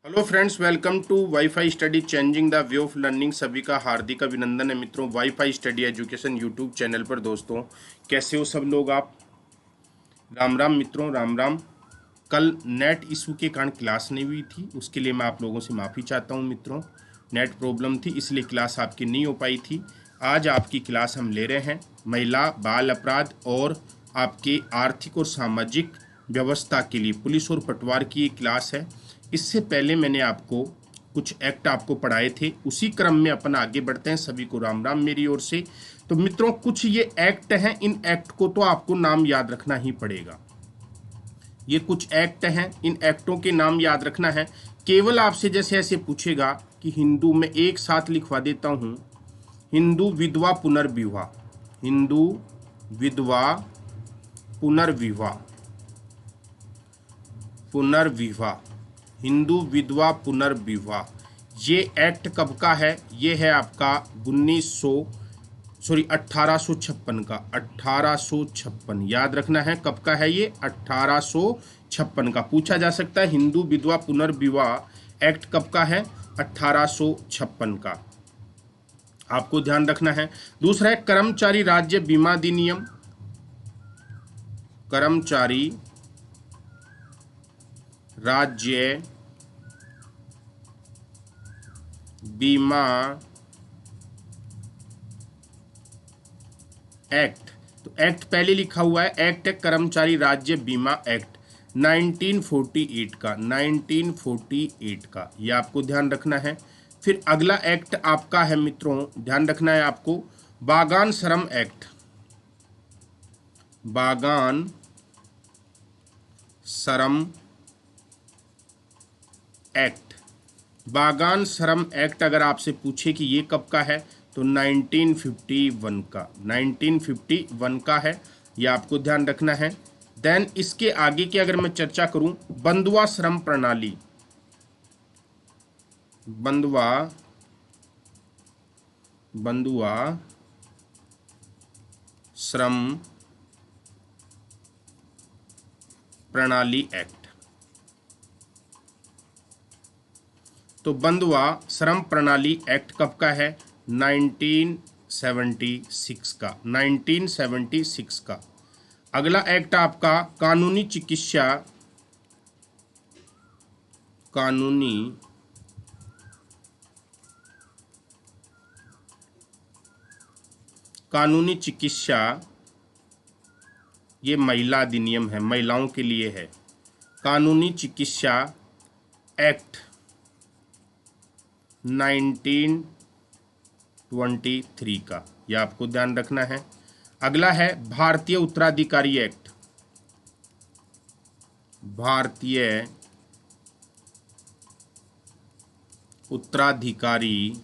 Hello friends, welcome to WiFi study changing the way of learning. सभी का हार्दिक अभिनंदन है मित्रों, WiFi study education YouTube channel पर। दोस्तों, कैसे हो सब लोग आप? राम राम मित्रों, राम राम। कल नेट इशू के कारण क्लास नहीं हुई थी, उसके लिए मैं आप लोगों से माफ़ी चाहता हूं मित्रों। नेट प्रॉब्लम थी, इसलिए क्लास आपकी नहीं हो पाई थी। आज आपकी क्लास हम ले रहे हैं महिला बाल अपराध और आपके आर्थिक और सामाजिक व्यवस्था के लिए पुलिस और पटवार की ये क्लास है। इससे पहले मैंने आपको कुछ एक्ट आपको पढ़ाए थे, उसी क्रम में अपन आगे बढ़ते हैं। सभी को राम राम मेरी ओर से। तो मित्रों, कुछ ये एक्ट हैं, इन एक्ट को तो आपको नाम याद रखना ही पड़ेगा। ये कुछ एक्ट हैं, इन एक्टों के नाम याद रखना है। केवल आपसे जैसे ऐसे पूछेगा कि हिंदू में एक साथ लिखवा देता हूं, हिंदू विधवा पुनर्विवाह, हिंदू विधवा पुनर्विवाह, पुनर्विवाह, हिंदू विधवा पुनर्विवाह। ये एक्ट कब का है? ये है आपका 1856 का। 1856 याद रखना है, कब का है ये? 1856 का। पूछा जा सकता है हिंदू विधवा पुनर्विवाह एक्ट कब का है? 1856 का, आपको ध्यान रखना है। दूसरा है कर्मचारी राज्य बीमा अधिनियम, कर्मचारी राज्य बीमा एक्ट। तो एक्ट पहले लिखा हुआ है, एक्ट है कर्मचारी राज्य बीमा एक्ट 1948 का, 1948 का, ये आपको ध्यान रखना है। फिर अगला एक्ट आपका है मित्रों, ध्यान रखना है आपको, बागान श्रम एक्ट, बागान श्रम एक्ट। बागान श्रम एक्ट अगर आपसे पूछे कि ये कब का है, तो 1951 का, 1951 का है, ये आपको ध्यान रखना है। देन इसके आगे की अगर मैं चर्चा करूं, बंधुआ श्रम प्रणाली, बंधुआ श्रम प्रणाली एक्ट। तो बंधुआ श्रम प्रणाली एक्ट कब का है? 1976 का, 1976 का। अगला एक्ट आपका कानूनी चिकित्सा, कानूनी चिकित्सा, ये महिला अधिनियम है, महिलाओं के लिए है। कानूनी चिकित्सा एक्ट 1923 का, यह आपको ध्यान रखना है। अगला है भारतीय उत्तराधिकारी एक्ट, भारतीय उत्तराधिकारी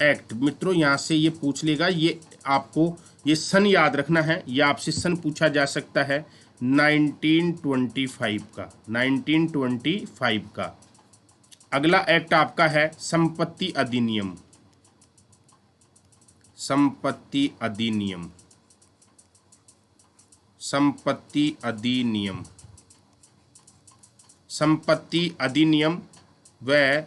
एक्ट। मित्रों, यहां से ये पूछ लेगा, ये आपको ये सन याद रखना है, या आपसे सन पूछा जा सकता है, 1925 का, 1925 का। अगला एक्ट आपका है संपत्ति अधिनियम, संपत्ति अधिनियम, संपत्ति अधिनियम, संपत्ति अधिनियम व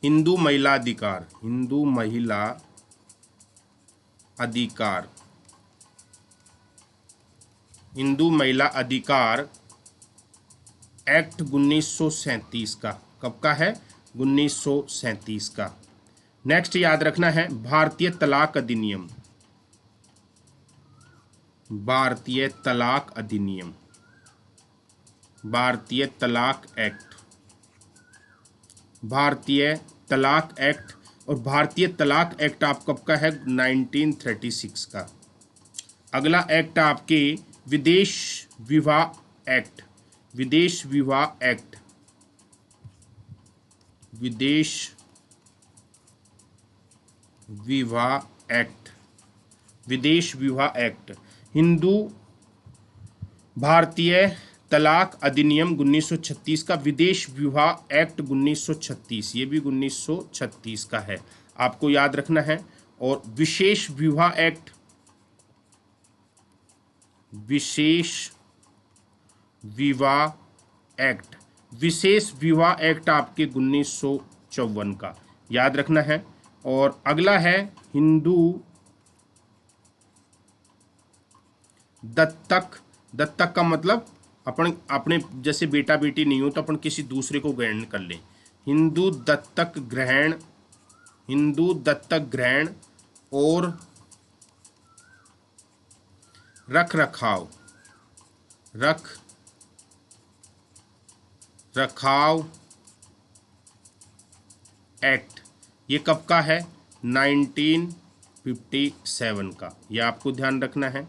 हिंदू महिला अधिकार, हिंदू महिला अधिकार, हिंदू महिला अधिकार एक्ट 1937 का। कब का है? 1937 का। नेक्स्ट याद रखना है भारतीय तलाक अधिनियम, भारतीय तलाक अधिनियम, भारतीय तलाक एक्ट, भारतीय तलाक एक्ट। और भारतीय तलाक एक्ट आप कब का है? 1936 का। अगला एक्ट आपके विदेश विवाह एक्ट, विदेश विवाह एक्ट, विदेश विवाह एक्ट, विदेश विवाह एक्ट। हिंदू भारतीय तलाक अधिनियम 1936 का, विदेश विवाह एक्ट 1936, ये भी 1936 का है, आपको याद रखना है। और विशेष विवाह एक्ट, विशेष विवाह एक्ट, विशेष विवाह एक्ट आपके 1954 का, याद रखना है। और अगला है हिंदू दत्तक। दत्तक का मतलब अपन अपने जैसे बेटा बेटी नहीं हो तो अपन किसी दूसरे को ग्रहण कर लें। हिंदू दत्तक ग्रहण, हिंदू दत्तक ग्रहण और रख रखाव, रख रखाव एक्ट, ये कब का है? 1957 का, ये आपको ध्यान रखना है।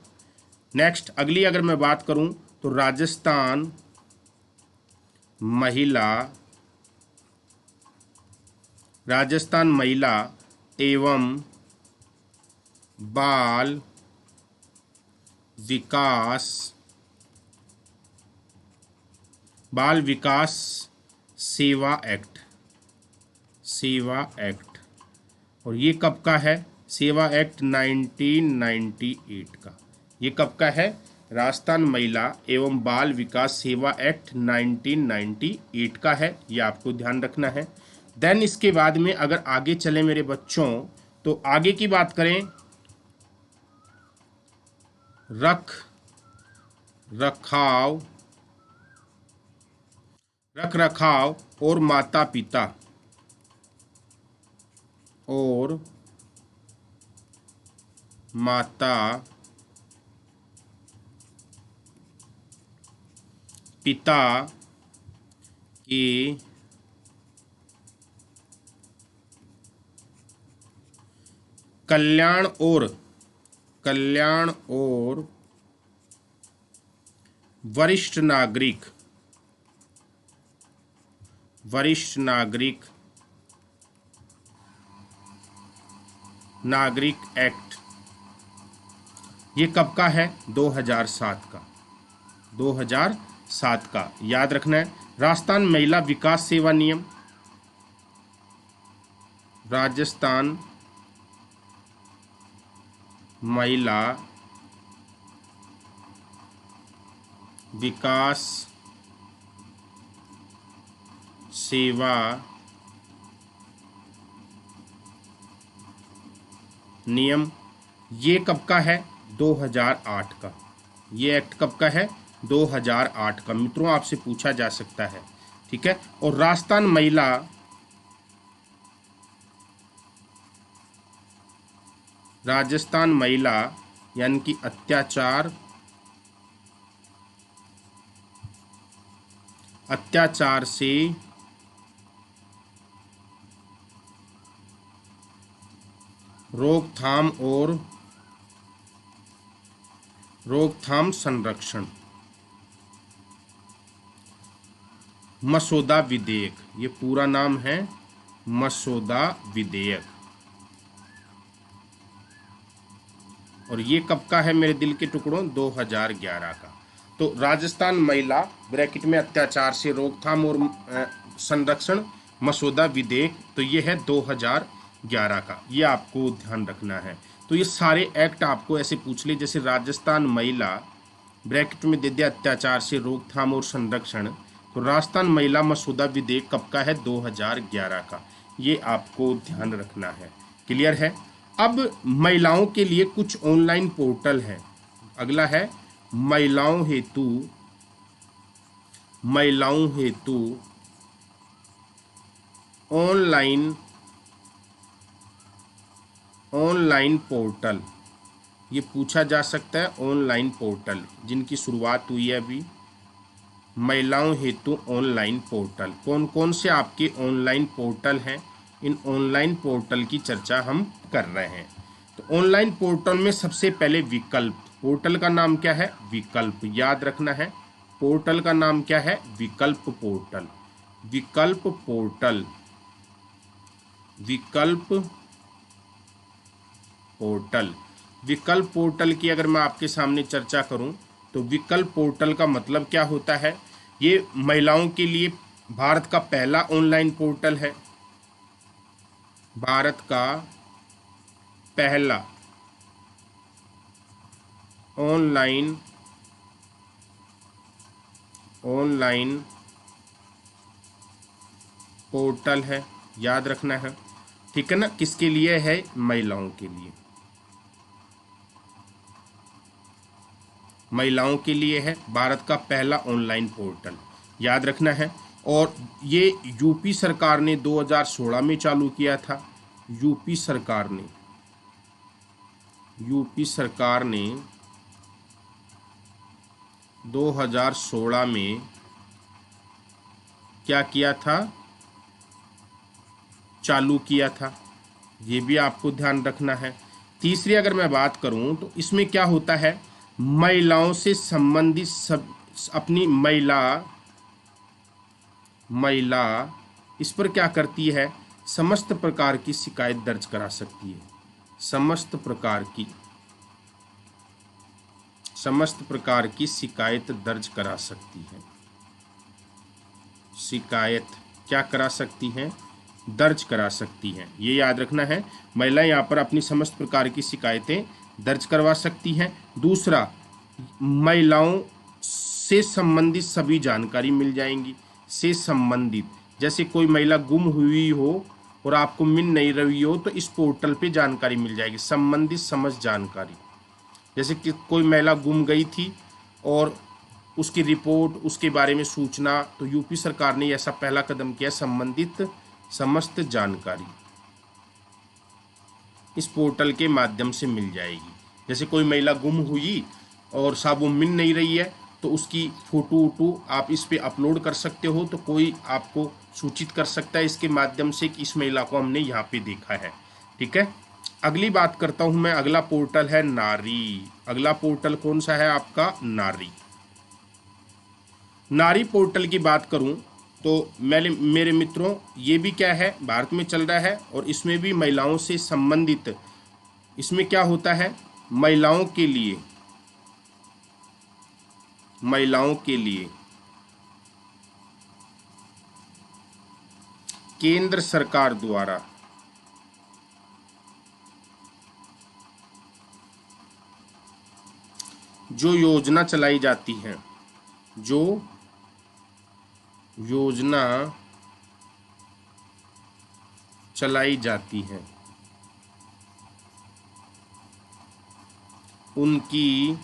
नेक्स्ट अगली अगर मैं बात करूं तो राजस्थान महिला, राजस्थान महिला एवं बाल विकास, बाल विकास सेवा एक्ट, सेवा एक्ट, और ये कब का है? सेवा एक्ट 1998 का, ये कब का है? राजस्थान महिला एवं बाल विकास सेवा एक्ट 1998 का है, ये आपको ध्यान रखना है। देन इसके बाद में अगर आगे चले मेरे बच्चों तो आगे की बात करें, रख रखाव, रख रखाव और माता पिता, और माता पिता के कल्याण और, कल्याण और वरिष्ठ नागरिक, वरिष्ठ नागरिक, नागरिक एक्ट, ये कब का है? 2007 का, 2007 का, याद रखना है। राजस्थान महिला विकास सेवा नियम, राजस्थान महिला विकास सेवा नियम, ये कब का है? 2008 का, ये एक्ट कब का है? 2008 का। मित्रों आपसे पूछा जा सकता है, ठीक है। और राजस्थान महिला, राजस्थान महिला यानी कि अत्याचार, अत्याचार से रोकथाम और रोकथाम संरक्षण मसौदा विधेयक, ये पूरा नाम है मसौदा विधेयक, और ये कब का है मेरे दिल के टुकड़ों? 2011 का। तो राजस्थान महिला ब्रैकेट में अत्याचार से रोकथाम और संरक्षण मसौदा विधेयक, तो ये है 2011 का, ये आपको ध्यान रखना है। तो ये सारे एक्ट आपको ऐसे पूछ ले, जैसे राजस्थान महिला ब्रैकेट में दे दिया अत्याचार से रोकथाम और संरक्षण, तो राजस्थान महिला मसौदा विधेयक कब का है? 2011 का, ये आपको ध्यान रखना है। क्लियर है? अब महिलाओं के लिए कुछ ऑनलाइन पोर्टल है। अगला है महिलाओं हेतु, महिलाओं हेतु ऑनलाइन, ऑनलाइन पोर्टल, ये पूछा जा सकता है। ऑनलाइन पोर्टल जिनकी शुरुआत हुई है अभी, महिलाओं हेतु ऑनलाइन पोर्टल, कौन कौन से आपके ऑनलाइन पोर्टल हैं? इन ऑनलाइन पोर्टल की चर्चा हम कर रहे हैं। तो ऑनलाइन पोर्टल में सबसे पहले विकल्प, पोर्टल का नाम क्या है? विकल्प, याद रखना है। पोर्टल का नाम क्या है? विकल्प पोर्टल, विकल्प पोर्टल, विकल्प पोर्टल। विकल्प पोर्टल की अगर मैं आपके सामने चर्चा करूं तो विकल्प पोर्टल का मतलब क्या होता है? ये महिलाओं के लिए भारत का पहला ऑनलाइन पोर्टल है, भारत का पहला ऑनलाइन ऑनलाइन पोर्टल है, याद रखना है, ठीक है ना। किसके लिए है? महिलाओं के लिए, महिलाओं के लिए है, भारत का पहला ऑनलाइन पोर्टल, याद रखना है। और ये यूपी सरकार ने 2016 में चालू किया था। यूपी सरकार ने 2016 में क्या किया था? चालू किया था। ये भी आपको ध्यान रखना है। तीसरी अगर मैं बात करूं तो इसमें क्या होता है, महिलाओं से संबंधित सब अपनी महिला इस पर क्या करती है, समस्त प्रकार की शिकायत दर्ज करा सकती है। समस्त प्रकार की शिकायत दर्ज करा सकती है। शिकायत क्या करा सकती हैं? दर्ज करा सकती हैं। ये याद रखना है, महिलाएं यहाँ पर अपनी समस्त प्रकार की शिकायतें दर्ज करवा सकती हैं। दूसरा, महिलाओं से संबंधित सभी जानकारी मिल जाएंगी। से संबंधित, जैसे कोई महिला गुम हुई हो और आपको मिल नहीं रही हो तो इस पोर्टल पे जानकारी मिल जाएगी। संबंधित समझ जानकारी, जैसे कि कोई महिला गुम गई थी और उसकी रिपोर्ट, उसके बारे में सूचना, तो यूपी सरकार ने ऐसा पहला कदम किया, संबंधित समस्त जानकारी इस पोर्टल के माध्यम से मिल जाएगी। जैसे कोई महिला गुम हुई और साहब वो मिल नहीं रही है तो उसकी फोटो वोटो आप इस पे अपलोड कर सकते हो, तो कोई आपको सूचित कर सकता है इसके माध्यम से कि इस महिला को हमने यहाँ पे देखा है, ठीक है। अगली बात करता हूँ मैं, अगला पोर्टल है नारी। अगला पोर्टल कौन सा है आपका? नारी। नारी पोर्टल की बात करूं तो मेरे मित्रों, ये भी क्या है, भारत में चल रहा है और इसमें भी महिलाओं से संबंधित, इसमें क्या होता है, महिलाओं के लिए केंद्र सरकार द्वारा जो योजना चलाई जाती है, जो योजना चलाई जाती है, उनकी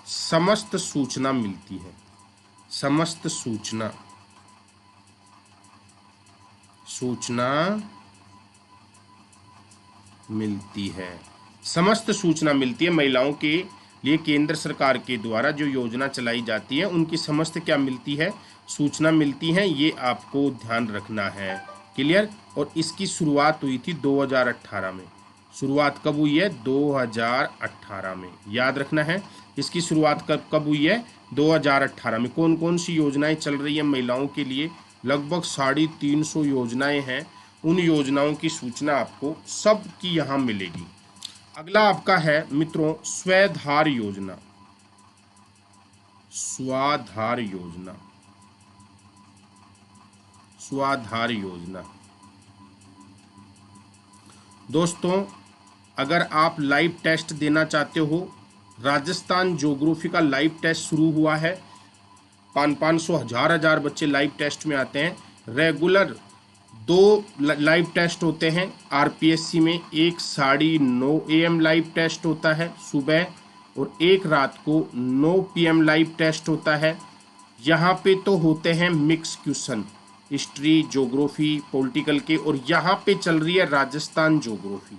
समस्त सूचना मिलती है। समस्त सूचना मिलती है। समस्त सूचना मिलती है महिलाओं के लिए केंद्र सरकार के द्वारा जो योजना चलाई जाती है उनकी समस्त क्या मिलती है? सूचना मिलती है। ये आपको ध्यान रखना है, क्लियर। और इसकी शुरुआत हुई थी 2018 में। शुरुआत कब हुई है? 2018 में, याद रखना है। इसकी शुरुआत कब हुई है? 2018 में। कौन कौन सी योजनाएं चल रही हैं महिलाओं के लिए? लगभग 350 योजनाएं हैं। उन योजनाओं की सूचना आपको सब की यहाँ मिलेगी। अगला आपका है मित्रों स्वाधार योजना। स्वाधार योजना, स्वाधार योजना। दोस्तों, अगर आप लाइव टेस्ट देना चाहते हो, राजस्थान ज्योग्राफी का लाइव टेस्ट शुरू हुआ है। 500 हजार बच्चे लाइव टेस्ट में आते हैं। रेगुलर 2 लाइव टेस्ट होते हैं आरपीएससी में। एक 9:30 AM लाइव टेस्ट होता है सुबह, और एक रात को 9 PM लाइव टेस्ट होता है। यहाँ पे तो होते हैं mix question, history, geography, political के। और यहाँ पे चल रही है राजस्थान ज्योग्राफी।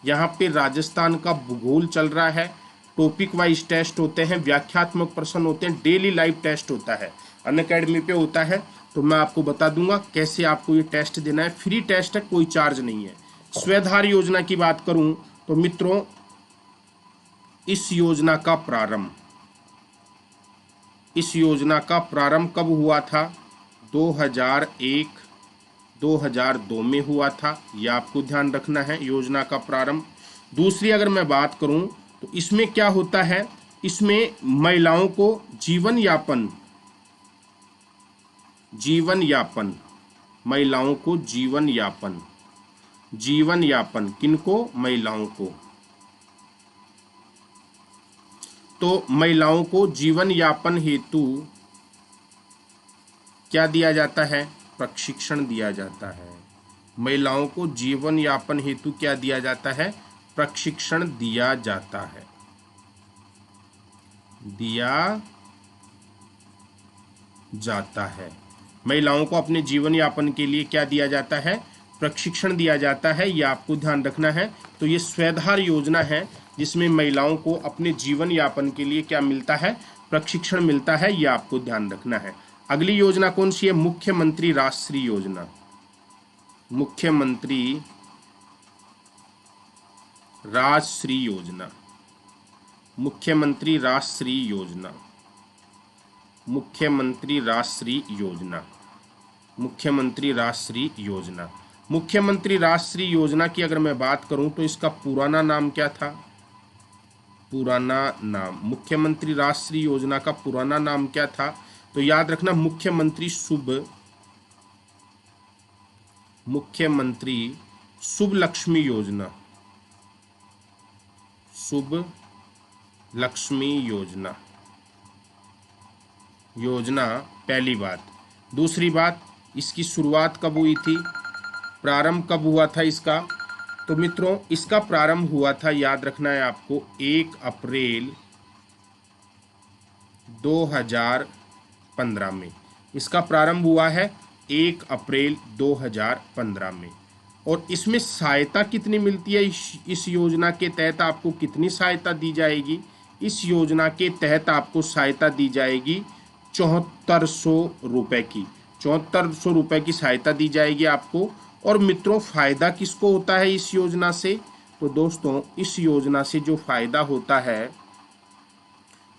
यहाँ पे राजस्थान का भूगोल चल रहा है। टॉपिक वाइज टेस्ट होते हैं, व्याख्यात्मक प्रश्न होते हैं, डेली लाइव टेस्ट होता है, अनअकैडमी पे होता है। तो मैं आपको बता दूंगा कैसे आपको ये टेस्ट देना है। फ्री टेस्ट है, कोई चार्ज नहीं है। स्वाधार योजना की बात करूं तो मित्रों, इस योजना का प्रारंभ कब हुआ था? 2001 2002 में हुआ था। यह आपको ध्यान रखना है, योजना का प्रारंभ। दूसरी अगर मैं बात करूं तो इसमें क्या होता है, इसमें महिलाओं को जीवन यापन, महिलाओं को जीवन यापन, किनको? महिलाओं को तो महिलाओं को जीवन यापन हेतु क्या दिया जाता है? प्रशिक्षण दिया जाता है। महिलाओं को जीवन यापन हेतु क्या दिया जाता है? प्रशिक्षण दिया जाता है। दिया जाता है। महिलाओं को अपने जीवन यापन के लिए क्या दिया जाता है? प्रशिक्षण दिया जाता है। ये आपको ध्यान रखना है। तो ये स्वैधार योजना है जिसमें महिलाओं को अपने जीवन यापन के लिए क्या मिलता है? प्रशिक्षण मिलता है। ये आपको ध्यान रखना है। अगली योजना कौन सी है? मुख्यमंत्री राजश्री योजना। मुख्यमंत्री राजश्री योजना। मुख्यमंत्री राजश्री योजना। मुख्यमंत्री राजश्री योजना। मुख्यमंत्री राजश्री योजना। मुख्यमंत्री राजश्री योजना की अगर मैं बात करूं तो इसका पुराना नाम क्या था? पुराना नाम मुख्यमंत्री राजश्री योजना का पुराना नाम क्या था? तो याद रखना, मुख्यमंत्री शुभ लक्ष्मी योजना। शुभ लक्ष्मी योजना। योजना पहली बात। दूसरी बात, इसकी शुरुआत कब हुई थी? प्रारंभ कब हुआ था इसका? तो मित्रों, इसका प्रारंभ हुआ था, याद रखना है आपको, 1 अप्रैल 2015 में। इसका प्रारंभ हुआ है 1 अप्रैल 2015 में। और इसमें सहायता कितनी मिलती है? इस योजना के तहत आपको कितनी सहायता दी जाएगी? इस योजना के तहत आपको सहायता दी जाएगी 7400 रुपए की। 7400 रुपए की सहायता दी जाएगी आपको। और मित्रों, फायदा किसको होता है इस योजना से? तो दोस्तों, इस योजना से जो फायदा होता है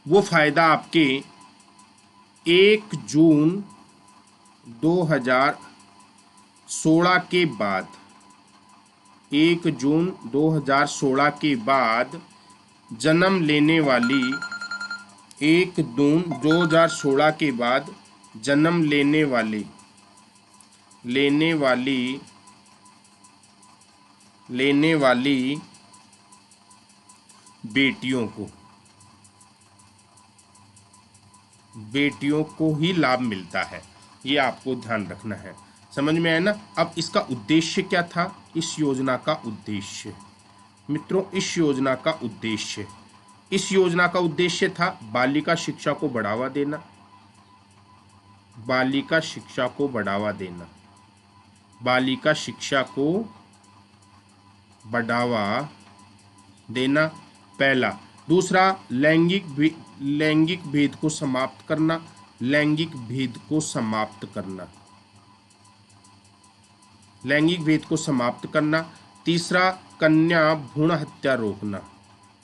वो फायदा आपके 1 जून 2016 के बाद, 1 जून 2016 के बाद जन्म लेने वाली, 1 जून 2016 के बाद जन्म लेने वाली बेटियों को ही लाभ मिलता है। ये आपको ध्यान रखना है। समझ में आया ना? अब इसका उद्देश्य क्या था? इस योजना का उद्देश्य मित्रों, इस योजना का उद्देश्य था बालिका शिक्षा को बढ़ावा देना। बालिका शिक्षा को बढ़ावा देना। बालिका शिक्षा को बढ़ावा देना, पहला। दूसरा, लैंगिक भेद को समाप्त करना। लैंगिक भेद को समाप्त करना। लैंगिक भेद को समाप्त करना। तीसरा, कन्या भ्रूण हत्या रोकना।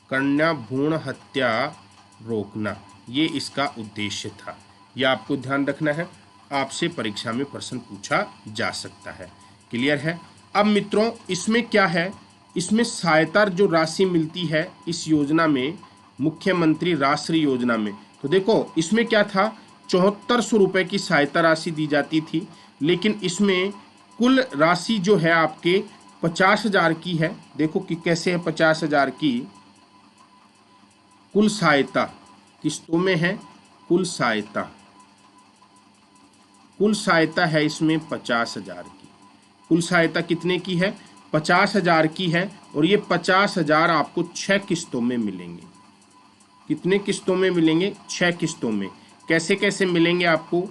कन्या भ्रूण हत्या रोकना। ये इसका उद्देश्य था। यह आपको ध्यान रखना है। आपसे परीक्षा में प्रश्न पूछा जा सकता है। क्लियर है? अब मित्रों, इसमें क्या है? इसमें सहायता जो राशि मिलती है इस योजना में, मुख्यमंत्री राजश्री योजना में, तो देखो इसमें क्या था, 7400 रुपए की सहायता राशि दी जाती थी। लेकिन इसमें कुल राशि जो है आपके 50,000 की है। देखो कि कैसे है 50,000 की कुल सहायता, किस्तों में है कुल सहायता है इसमें 50,000 की। कुल सहायता कितने की है? 50,000 की है। और ये 50,000 आपको 6 किस्तों में मिलेंगे। कितने किस्तों में मिलेंगे? 6 किस्तों में। कैसे कैसे मिलेंगे आपको?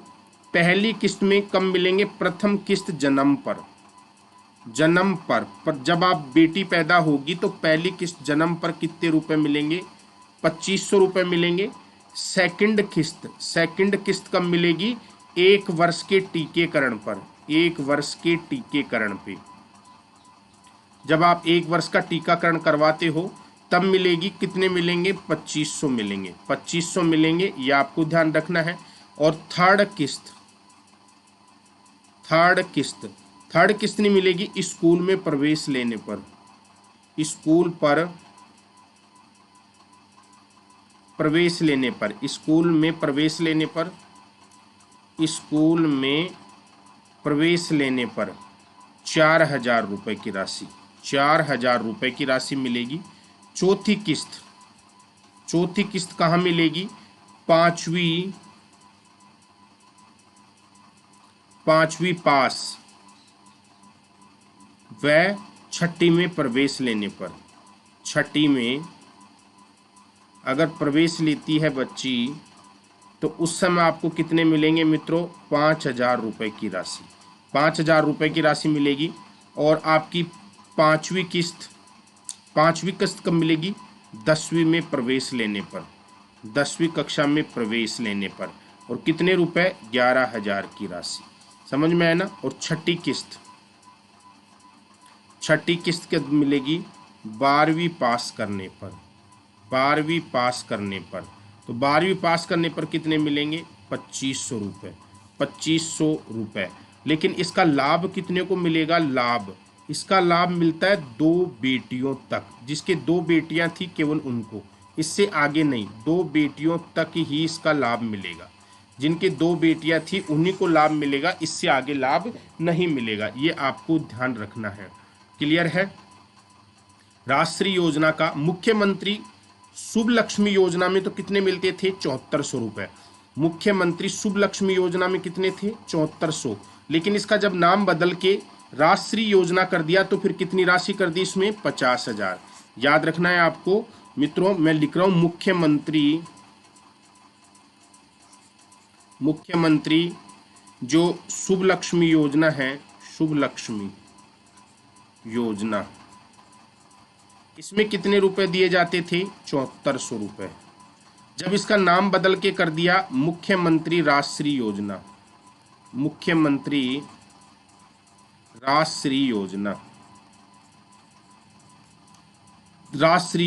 पहली किस्त में कब मिलेंगे? प्रथम किस्त जन्म पर जब आप बेटी पैदा होगी तो पहली किस्त जन्म पर कितने रुपए मिलेंगे? 2500 रुपए मिलेंगे। सेकंड किस्त कब मिलेगी? 1 वर्ष के टीकेकरण पर। 1 वर्ष के टीकेकरण पे जब आप 1 वर्ष का टीकाकरण करवाते हो तब मिलेगी। कितने मिलेंगे? 2500 मिलेंगे। 2500 मिलेंगे, ये आपको ध्यान रखना है। और थर्ड किस्त नहीं मिलेगी स्कूल में प्रवेश लेने पर। स्कूल में प्रवेश लेने पर 4,000 रुपए की राशि, 4,000 रुपए की राशि मिलेगी। चौथी चौथी किस्त कहाँ मिलेगी? पांचवी पास व छठी में प्रवेश लेने पर। छठी में अगर प्रवेश लेती है बच्ची तो उस समय आपको कितने मिलेंगे मित्रों? 5,000 रुपये की राशि, 5,000 रुपये की राशि मिलेगी। और आपकी पांचवी किस्त कब मिलेगी? 10वीं में प्रवेश लेने पर, 10वीं कक्षा में प्रवेश लेने पर। और कितने रुपए? 11,000 की राशि। समझ में आया ना? और छठी किस्त कब मिलेगी? 12वीं पास करने पर, 12वीं पास करने पर। तो 12वीं पास करने पर कितने मिलेंगे? 2,500 रुपये, 2,500 रुपये। लेकिन इसका लाभ कितने को मिलेगा? इसका लाभ मिलता है 2 बेटियों तक। जिसके 2 बेटियां थी केवल उनको, इससे आगे नहीं। 2 बेटियों तक ही इसका लाभ मिलेगा। जिनके 2 बेटियां थी उन्हीं को लाभ मिलेगा, इससे आगे लाभ नहीं मिलेगा। ये आपको ध्यान रखना है। क्लियर है? राष्ट्रीय योजना का मुख्यमंत्री शुभ लक्ष्मी योजना में तो कितने मिलते थे? 7400 रुपये। मुख्यमंत्री शुभ लक्ष्मी योजना में कितने थे? 7400। लेकिन इसका जब नाम बदल के राष्ट्रीय योजना कर दिया तो फिर कितनी राशि कर दी इसमें? 50,000। याद रखना है आपको मित्रों। मैं लिख रहा हूं मुख्यमंत्री जो शुभ लक्ष्मी योजना है, शुभ लक्ष्मी योजना, इसमें कितने रुपए दिए जाते थे? 7400 रुपये। जब इसका नाम बदल के कर दिया मुख्यमंत्री राष्ट्रीय योजना, मुख्यमंत्री राष्ट्रीय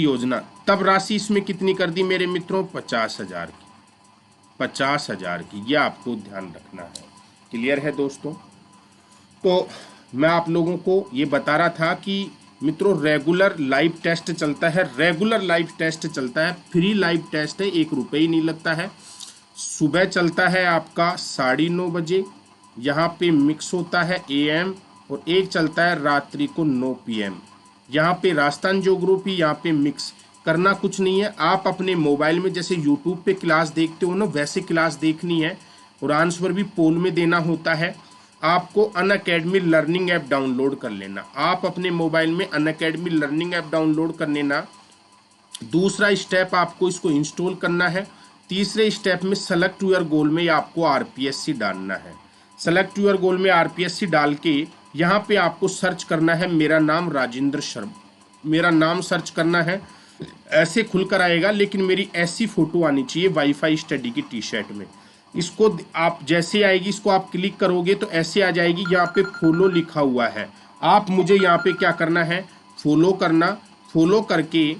योजना, तब राशि इसमें कितनी कर दी मेरे मित्रों? 50,000 की, 50,000 की। यह आपको ध्यान रखना है। क्लियर है दोस्तों? तो मैं आप लोगों को ये बता रहा था कि मित्रों रेगुलर लाइव टेस्ट चलता है, रेगुलर लाइव टेस्ट चलता है, फ्री लाइव टेस्ट है, 1 रुपये ही नहीं लगता है। सुबह चलता है आपका 9:30 बजे, यहाँ पे मिक्स होता है AM, और एक चलता है रात्रि को 9 PM। यहाँ पे राजस्थान ज्योग्राफी, यहाँ पे मिक्स। करना कुछ नहीं है, आप अपने मोबाइल में जैसे यूट्यूब पे क्लास देखते हो ना, वैसे क्लास देखनी है और आंसर भी पोल में देना होता है। आपको अनअकैडमी लर्निंग ऐप डाउनलोड कर लेना। आप अपने मोबाइल में अनअकैडमी लर्निंग ऐप डाउनलोड कर लेना। दूसरा स्टेप आपको इसको इंस्टॉल करना है। तीसरे स्टेप में सेलेक्ट योर गोल में आपको RPSC डालना है। सेलेक्ट योर गोल में RPSC डाल के यहाँ पे आपको सर्च करना है मेरा नाम राजेंद्र शर्मा, मेरा नाम सर्च करना है। ऐसे खुलकर आएगा, लेकिन मेरी ऐसी फोटो आनी चाहिए वाईफाई स्टडी की टी-शर्ट में। इसको आप जैसे आएगी, इसको आप क्लिक करोगे तो ऐसे आ जाएगी। यहाँ पे फॉलो लिखा हुआ है, आप मुझे यहाँ पे क्या करना है? फॉलो करना। फॉलो करके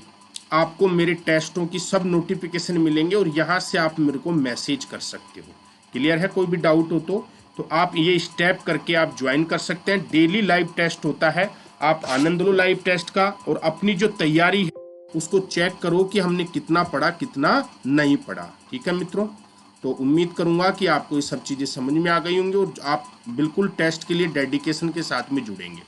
आपको मेरे टेस्टों की सब नोटिफिकेशन मिलेंगे और यहाँ से आप मेरे को मैसेज कर सकते हो। क्लियर है? कोई भी डाउट हो तो आप ये स्टेप करके आप ज्वाइन कर सकते हैं। डेली लाइव टेस्ट होता है, आप आनंद लो लाइव टेस्ट का, और अपनी जो तैयारी है उसको चेक करो कि हमने कितना पढ़ा कितना नहीं पढ़ा। ठीक है मित्रों? तो उम्मीद करूंगा कि आपको ये सब चीज़ें समझ में आ गई होंगी और आप बिल्कुल टेस्ट के लिए डेडिकेशन के साथ में जुड़ेंगे।